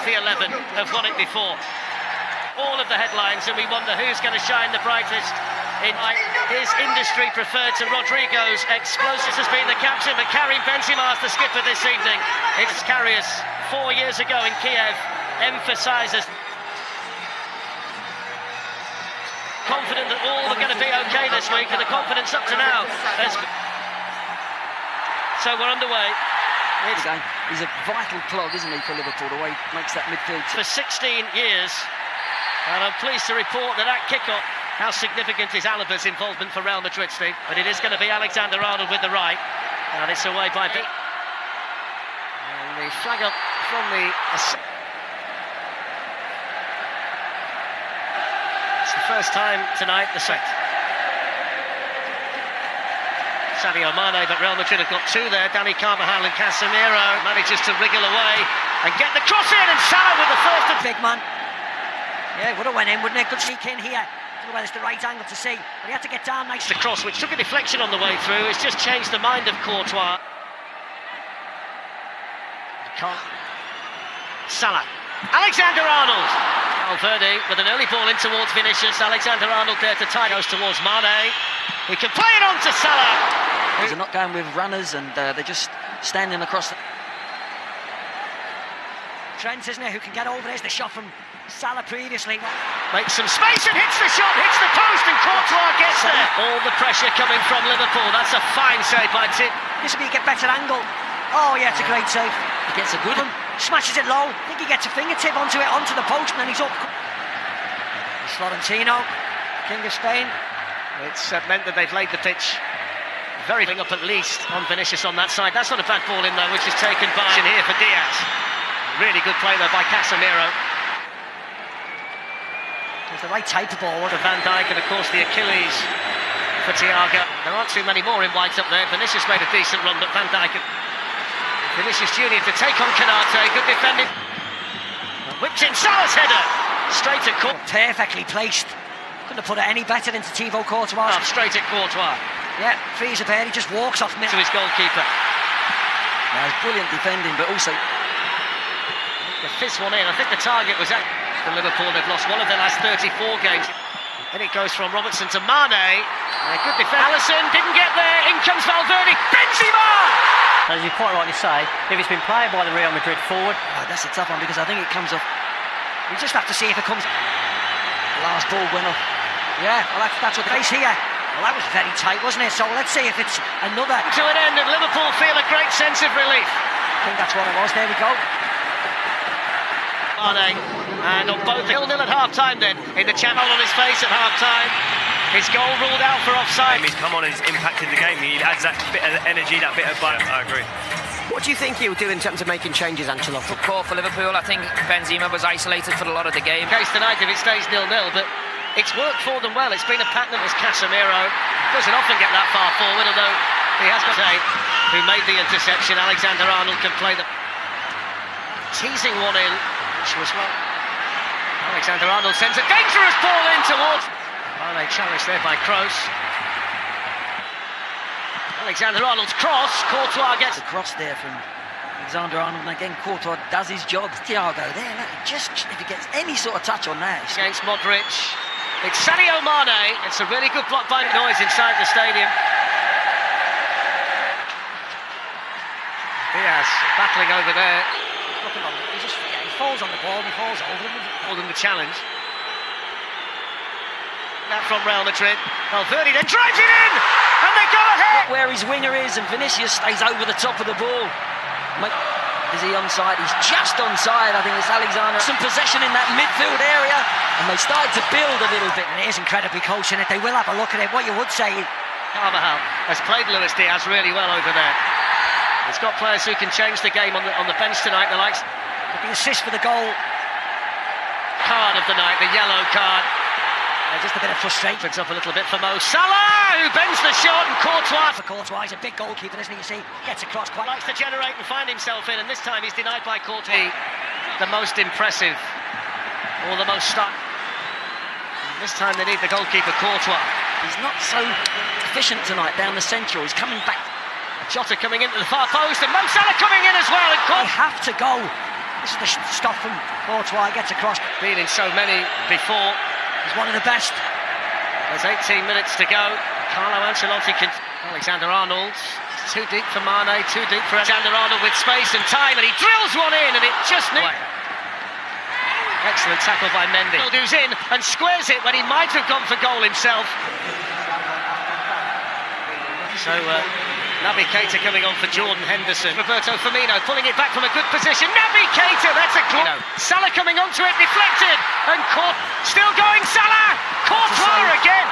the 11 have won it before. All of the headlines, and we wonder who's going to shine the brightest. In his industry preferred to Rodrigo's explosives has been the captain, but Karim Benzema is the skipper this evening. It's Karius 4 years ago in Kiev, emphasises confident that all are going to be okay this week, and the confidence up to now has... So we're underway. He's a vital plug, isn't he, for Liverpool, the way he makes that midfield. For 16 years, and I'm pleased to report that kick-off, how significant is Alaba's involvement for Real Madrid, Steve? But it is going to be Alexander-Arnold with the right, and it's away by Big. And the flag up from the... It's the first time tonight, the set. Sadio Mane, but Real Madrid have got two there. Dani Carvajal and Casemiro manages to wriggle away and get the cross in, and Salah with the first. Big man. Yeah, would have went in, wouldn't it? Good sneak in here. I don't know whether it's the right angle to see, but he had to get down nice. The cross, which took a deflection on the way through, has just changed the mind of Courtois. Salah. Alexander-Arnold. Valverde with an early ball in towards Vinicius. Alexander-Arnold there to tie. Goes towards Mane. He can play it on to Salah. They're not going with runners, and they're just standing across the... Trent, isn't it, who can get over? There's the shot from Salah previously. Makes some space and hits the shot, hits the post, and Courtois gets there. All the pressure coming from Liverpool. That's a fine save by Tim. This will be get better angle. Oh yeah, it's a great save. He gets a good one. Smashes it low. I think he gets a fingertip onto it, onto the post, and then he's up. Florentino, King of Spain. It's meant that they've laid the pitch very up at least on Vinicius on that side. That's not a bad ball in there, which is taken by in here for Diaz. Really good play there by Casemiro. It's the right type of ball. For Van Dijk, and of course the Achilles for Thiago. There aren't too many more in white up there. Vinicius made a decent run, but Van Dijk... Vinicius Junior to take on Canate. Good defending. Whipped in Salah's header. Straight at Courtois. Perfectly placed. Couldn't have put it any better into Thibaut Courtois. Straight at Courtois. Yeah, frees a pair. He just walks off to his goalkeeper. Now, it's brilliant defending, but also... The fifth one in. I think the target was at Liverpool. They've lost one of their last 34 games. Then it goes from Robertson to Mane. Good defense. Alisson didn't get there. In comes Valverde. Benzema! As you quite rightly say, if it's been played by the Real Madrid forward... Oh, that's a tough one, because I think it comes off... We just have to see if it comes... The last ball went off. Yeah, well that's what the case here. Well, that was very tight, wasn't it? So let's see if it's another... To an end, and Liverpool feel a great sense of relief. I think that's what it was. There we go. Mane, and on both 0-0 at half-time then, in the channel on his face at half-time. His goal ruled out for offside. He's come on and he's impacted the game. He adds that bit of energy, that bit of bite. I agree. What do you think he'll do in terms of making changes, Ancelotti? Good call for Liverpool. I think Benzema was isolated for a lot of the game. Case tonight if it stays 0-0, but it's worked for them well. It's been a pattern as Casemiro doesn't often get that far forward, although he has got who made the interception. Alexander-Arnold can play the teasing one in, which was well. Alexander-Arnold sends a dangerous ball in towards. Mane challenged there by Kroos. Alexander-Arnold's cross. Courtois gets a cross there from Alexander-Arnold, and again Courtois does his job. Thiago there, just if he gets any sort of touch on that. Against Modric. It's Sadio Mane. It's a really good block by noise inside the stadium. Diaz battling over there. He falls on the ball, he falls over him. Holding the challenge. That from Real Madrid. Valverde then drives it in, and they go ahead. Where his winger is, and Vinicius stays over the top of the ball. Is he onside? He's just onside. I think it's Alexander. Some possession in that midfield area, and they started to build a little bit. And it is incredibly close in it. They will have a look at it. What you would say, Carvajal has played Luis Diaz really well over there. He's got players who can change the game on the bench tonight. The likes. The assist for the goal. Card of the night, the yellow card. Just a bit of frustration. Brings up a little bit for Mo Salah, who bends the shot, and Courtois. For Courtois, he's a big goalkeeper, isn't he? You see, gets across quite. Likes to generate and find himself in, and this time he's denied by Courtois. The most impressive, or the most stuck. This time they need the goalkeeper, Courtois. He's not so efficient tonight down the central. He's coming back. Jota coming into the far post, and Mo Salah coming in as well. And they have to go. This is the stuff from Courtois, gets across. Been in so many before. He's one of the best. There's 18 minutes to go. Carlo Ancelotti can... Alexander-Arnold. Too deep for Mane, too deep for Alexander-Arnold with space and time, and he drills one in, and it just needs... Excellent tackle by Mendy. Who's in and squares it when he might have gone for goal himself. So, Naby Keita coming on for Jordan Henderson. Roberto Firmino pulling it back from a good position. Naby Keita, that's a claw. Salah coming onto it, deflected, and caught. Still going, Salah! Courtois again!